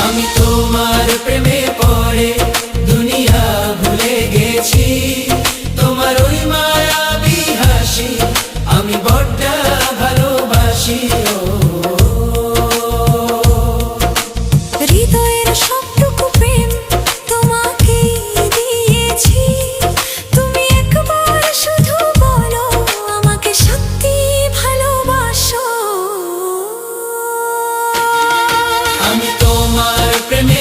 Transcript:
আমি তোমার প্রেমে পড়ে দুনিয়া ভুলে গেছি, তোমার ওই মায়াবী হাসি আমি বড্ড ভালোবাসি। হৃদয়ের সবটুকু প্রেম তোমাকেই দিয়েছি, তুমি একবার শুধু বলো আমাকে সত্যি ভালোবাসো। আমি তোমার প্রেমে